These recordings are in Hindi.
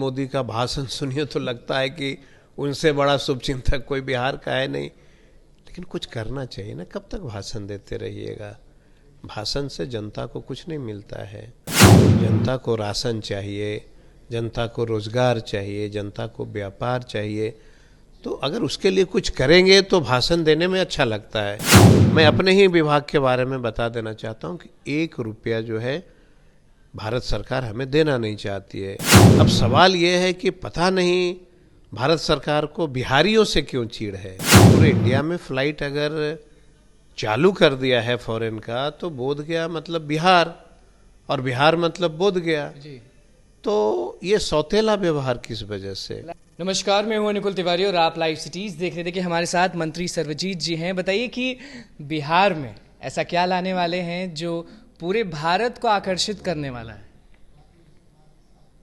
मोदी का भाषण सुनिए तो लगता है कि उनसे बड़ा शुभचिंतक कोई बिहार का है नहीं। लेकिन कुछ करना चाहिए ना, कब तक भाषण देते रहिएगा? भाषण से जनता को कुछ नहीं मिलता है। जनता को राशन चाहिए, जनता को रोजगार चाहिए, जनता को व्यापार चाहिए। तो अगर उसके लिए कुछ करेंगे तो भाषण देने में अच्छा लगता है। मैं अपने ही विभाग के बारे में बता देना चाहता हूँ कि 1 रुपया जो है भारत सरकार हमें देना नहीं चाहती है। अब सवाल ये है कि पता नहीं भारत सरकार को बिहारियों से क्यों चीड़ है। पूरे इंडिया में फ्लाइट अगर चालू कर दिया है फॉरेन का, तो बोध गया मतलब बिहार, और बिहार मतलब बोध गया जी। तो ये सौतेला व्यवहार किस वजह से? नमस्कार, मैं हूं अनुकुल तिवारी और आप लाइव सिटीज देख रहे थे कि हमारे साथ मंत्री सर्वजीत जी हैं। बताइए कि बिहार में ऐसा क्या लाने वाले हैं जो पूरे भारत को आकर्षित करने वाला है?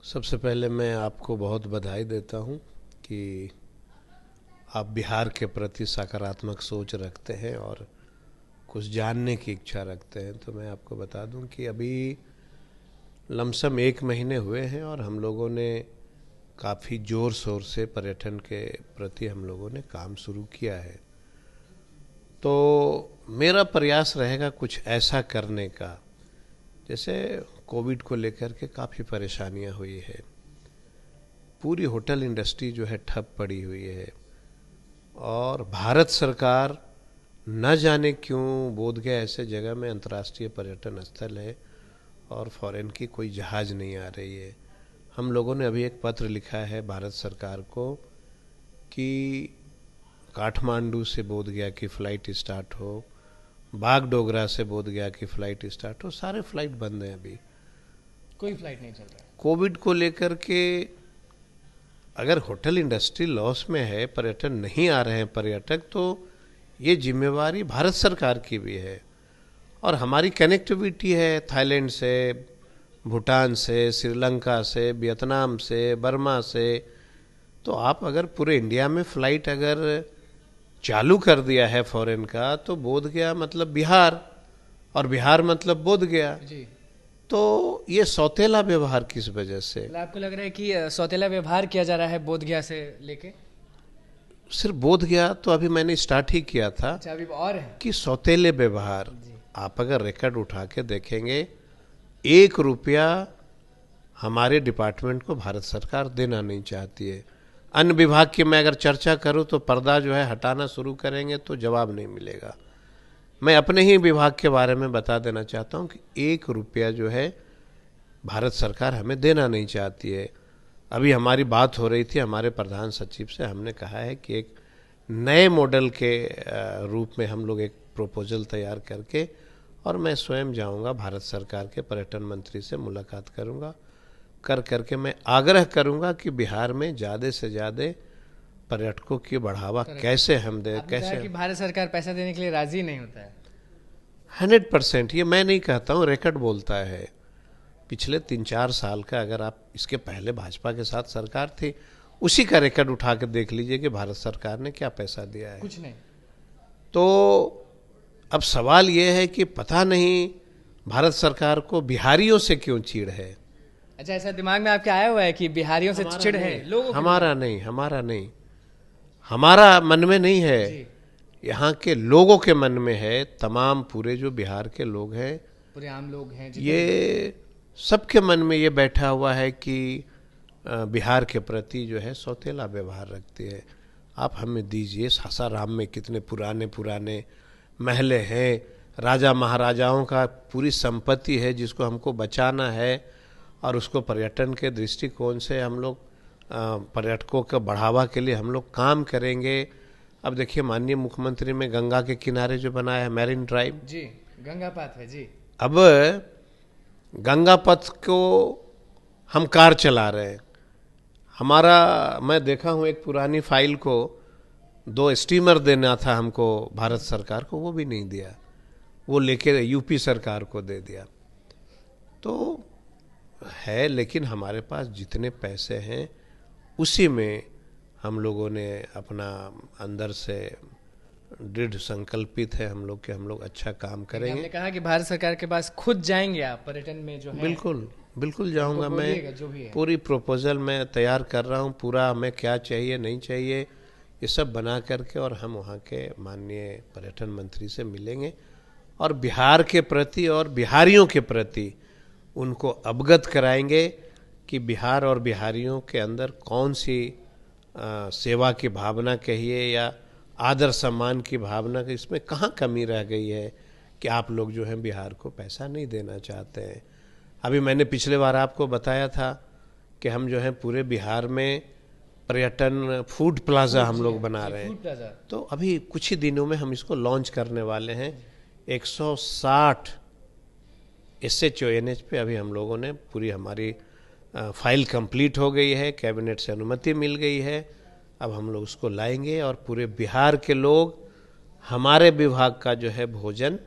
सबसे पहले मैं आपको बहुत बधाई देता हूं कि आप बिहार के प्रति सकारात्मक सोच रखते हैं और कुछ जानने की इच्छा रखते हैं। तो मैं आपको बता दूं कि अभी लमसम 1 महीने हुए हैं और हम लोगों ने काफ़ी ज़ोर शोर से पर्यटन के प्रति हम लोगों ने काम शुरू किया है। तो मेरा प्रयास रहेगा कुछ ऐसा करने का, जैसे कोविड को लेकर के काफ़ी परेशानियां हुई है, पूरी होटल इंडस्ट्री जो है ठप पड़ी हुई है, और भारत सरकार न जाने क्यों बोध गया ऐसे जगह में अंतर्राष्ट्रीय पर्यटन स्थल है और फॉरेन की कोई जहाज़ नहीं आ रही है। हम लोगों ने अभी एक पत्र लिखा है भारत सरकार को कि काठमांडू से बोध गया की फ़्लाइट स्टार्ट हो, बागडोगरा से बोध गया की फ़्लाइट स्टार्ट हो। सारे फ्लाइट बंद हैं, अभी कोई फ्लाइट नहीं चल रहा है। कोविड को लेकर के अगर होटल इंडस्ट्री लॉस में है, पर्यटन नहीं आ रहे हैं पर्यटक, तो ये जिम्मेवारी भारत सरकार की भी है। और हमारी कनेक्टिविटी है थाईलैंड से, भूटान से, श्रीलंका से, वियतनाम से, बर्मा से। तो आप अगर पूरे इंडिया में फ़्लाइट अगर चालू कर दिया है फॉरेन का, तो बोध गया मतलब बिहार, और बिहार मतलब बोध गया जी। तो ये सौतेला व्यवहार किस वजह से? आपको लग रहा है कि सौतेला व्यवहार किया जा रहा है बोध गया से लेके? सिर्फ बोध गया तो अभी मैंने स्टार्ट ही किया था। अच्छा, अभी और है कि सौतेले व्यवहार। आप अगर रिकॉर्ड उठा के देखेंगे, 1 रुपया हमारे डिपार्टमेंट को भारत सरकार देना नहीं चाहती है। अन्य विभाग की मैं अगर चर्चा करूं तो पर्दा जो है हटाना शुरू करेंगे तो जवाब नहीं मिलेगा। मैं अपने ही विभाग के बारे में बता देना चाहता हूं कि 1 रुपया जो है भारत सरकार हमें देना नहीं चाहती है। अभी हमारी बात हो रही थी हमारे प्रधान सचिव से, हमने कहा है कि एक नए मॉडल के रूप में हम लोग एक प्रपोजल तैयार करके, और मैं स्वयं जाऊंगा भारत सरकार के पर्यटन मंत्री से मुलाकात करूंगा, करके मैं आग्रह करूंगा कि बिहार में ज़्यादा से ज़्यादा पर्यटकों की बढ़ावा कैसे हम दें। कैसे कि भारत सरकार पैसा देने के लिए राजी नहीं होता है? 100%। ये मैं नहीं कहता हूँ, रिकॉर्ड बोलता है। पिछले 3-4 साल का, अगर आप इसके पहले भाजपा के साथ सरकार थी, उसी का रिकॉर्ड उठा के देख लीजिए कि भारत सरकार ने क्या पैसा दिया है। कुछ नहीं। तो अब सवाल ये है कि पता नहीं भारत सरकार को बिहारियों से क्यों चीड़ है। अच्छा, ऐसा दिमाग में आपके आया हुआ है कि बिहारियों से चिढ़ है लोगों? हमारा नहीं, हमारा मन में नहीं है, यहाँ के लोगों के मन में है। तमाम पूरे जो बिहार के लोग हैं, पूरे आम लोग हैं, ये सबके मन में ये बैठा हुआ है कि बिहार के प्रति जो है सौतेला व्यवहार रखती है। आप हमें दीजिए, सासाराम में कितने पुराने पुराने महल हैं, राजा महाराजाओं का पूरी संपत्ति है जिसको हमको बचाना है, और उसको पर्यटन के दृष्टिकोण से हम लोग पर्यटकों का बढ़ावा के लिए हम लोग काम करेंगे। अब देखिए, माननीय मुख्यमंत्री में गंगा के किनारे जो बनाया है मैरिन ड्राइव जी, गंगा पाथ है जी। अब गंगा पथ को हम कार चला रहे हैं। मैं देखा हूँ एक पुरानी फाइल को 2 स्टीमर देना था हमको भारत सरकार को, वो भी नहीं दिया, वो लेके यूपी सरकार को दे दिया। तो है, लेकिन हमारे पास जितने पैसे हैं उसी में हम लोगों ने अपना अंदर से दृढ़ संकल्पित है हम लोग कि हम लोग अच्छा काम करेंगे। हमने कहा कि भारत सरकार के पास खुद जाएंगे आप पर्यटन में जो है? बिल्कुल। बिल्कुल जाऊंगा। उनको मैं बोलिएगा जो भी है। पूरी प्रपोजल मैं तैयार कर रहा हूँ, पूरा हमें क्या चाहिए नहीं चाहिए ये सब बना करके, और हम वहाँ के माननीय पर्यटन मंत्री से मिलेंगे और बिहार के प्रति और बिहारियों के प्रति उनको अवगत कराएंगे कि बिहार और बिहारियों के अंदर कौन सी सेवा की भावना कहिए या आदर सम्मान की भावना, कि इसमें कहाँ कमी रह गई है कि आप लोग जो हैं बिहार को पैसा नहीं देना चाहते हैं। अभी मैंने पिछले बार आपको बताया था कि हम जो है पूरे बिहार में पर्यटन फूड प्लाजा हम लोग बना रहे हैं, तो अभी कुछ ही दिनों में हम इसको लॉन्च करने वाले हैं। 160 SHONH पे अभी हम लोगों ने पूरी हमारी फाइल कंप्लीट हो गई है, कैबिनेट से अनुमति मिल गई है। अब हम लोग उसको लाएंगे और पूरे बिहार के लोग हमारे विभाग का जो है भोजन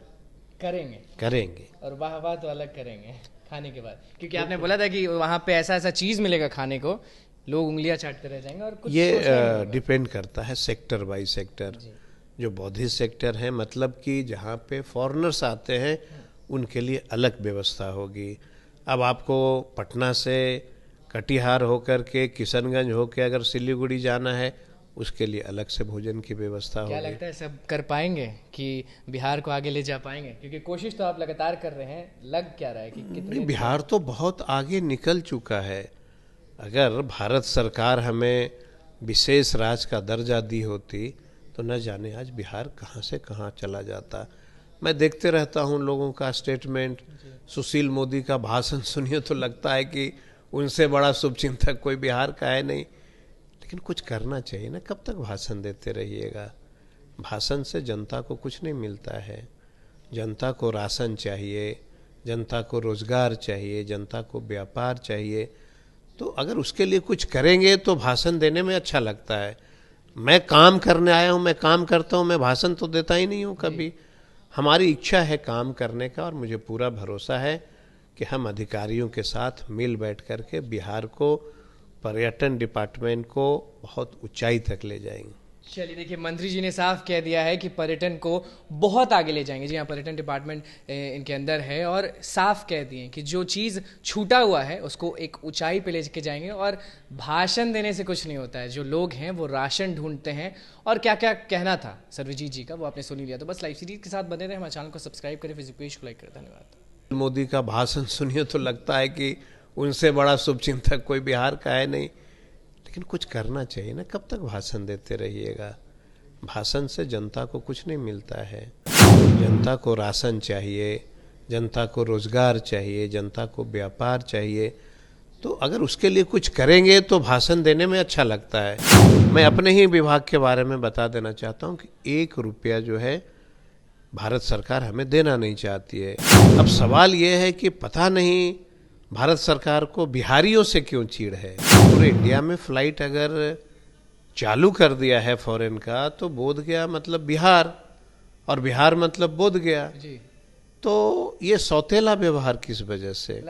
करेंगे। और वाह वाह तो अलग करेंगे खाने के बाद, क्योंकि आपने बोला था कि वहाँ पे ऐसा ऐसा चीज़ मिलेगा खाने को, लोग उंगलियां चाटते रह जाएंगे। और कुछ ये डिपेंड करता है सेक्टर बाय सेक्टर। जो बौद्धिस्ट सेक्टर है, मतलब कि जहाँ पे फॉरेनर्स आते हैं उनके लिए अलग व्यवस्था होगी। अब आपको पटना से कटिहार होकर के किशनगंज होकर अगर सिलीगुड़ी जाना है, उसके लिए अलग से भोजन की व्यवस्था होगी। क्या लगता है सब कर पाएंगे कि बिहार को आगे ले जा पाएंगे? क्योंकि कोशिश तो आप लगातार कर रहे हैं, लग क्या रहा है कि कितने? बिहार तो बहुत आगे निकल चुका है। अगर भारत सरकार हमें विशेष राज्य का दर्जा दी होती तो न जाने आज बिहार कहाँ से कहाँ चला जाता। मैं देखते रहता हूँ लोगों का स्टेटमेंट, सुशील मोदी का भाषण सुनिए तो लगता है कि उनसे बड़ा शुभचिंतक कोई बिहार का है नहीं। लेकिन कुछ करना चाहिए ना, कब तक भाषण देते रहिएगा? भाषण से जनता को कुछ नहीं मिलता है। जनता को राशन चाहिए, जनता को रोजगार चाहिए, जनता को व्यापार चाहिए। तो अगर उसके लिए कुछ करेंगे तो भाषण देने में अच्छा लगता है। मैं काम करने आया हूँ, मैं काम करता हूँ, मैं भाषण तो देता ही नहीं हूँ कभी। हमारी इच्छा है काम करने का, और मुझे पूरा भरोसा है कि हम अधिकारियों के साथ मिल बैठ करके बिहार को, पर्यटन डिपार्टमेंट को बहुत ऊंचाई तक ले जाएंगे। चलिए, देखिए मंत्री जी ने साफ कह दिया है कि पर्यटन को बहुत आगे ले जाएंगे। जी हाँ, पर्यटन डिपार्टमेंट इनके अंदर है, और साफ कह दिए कि जो चीज़ छूटा हुआ है उसको एक ऊंचाई पे लेके जाएंगे। और भाषण देने से कुछ नहीं होता है, जो लोग हैं वो राशन ढूंढते हैं। और क्या क्या कहना था सर्वजीत जी का वो आपने सुन ही लिया। तो बस लाइव सीरीज के साथ बने रहे, हमारे चैनल को सब्सक्राइब करें, फेसबुक पेज को लाइक करें। धन्यवाद। मोदी का भाषण सुनिए तो लगता है कि उनसे बड़ा शुभचिंतक कोई बिहार का है नहीं। लेकिन कुछ करना चाहिए ना, कब तक भाषण देते रहिएगा? भाषण से जनता को कुछ नहीं मिलता है। जनता को राशन चाहिए, जनता को रोजगार चाहिए, जनता को व्यापार चाहिए। तो अगर उसके लिए कुछ करेंगे तो भाषण देने में अच्छा लगता है। मैं अपने ही विभाग के बारे में बता देना चाहता हूँ कि 1 रुपया जो है भारत सरकार हमें देना नहीं चाहती है। अब सवाल ये है कि पता नहीं भारत सरकार को बिहारियों से क्यों चिढ़ है। पूरे इंडिया में फ्लाइट अगर चालू कर दिया है फॉरेन का, तो बोध गया मतलब बिहार, और बिहार मतलब बोध गया। तो ये सौतेला व्यवहार किस वजह से?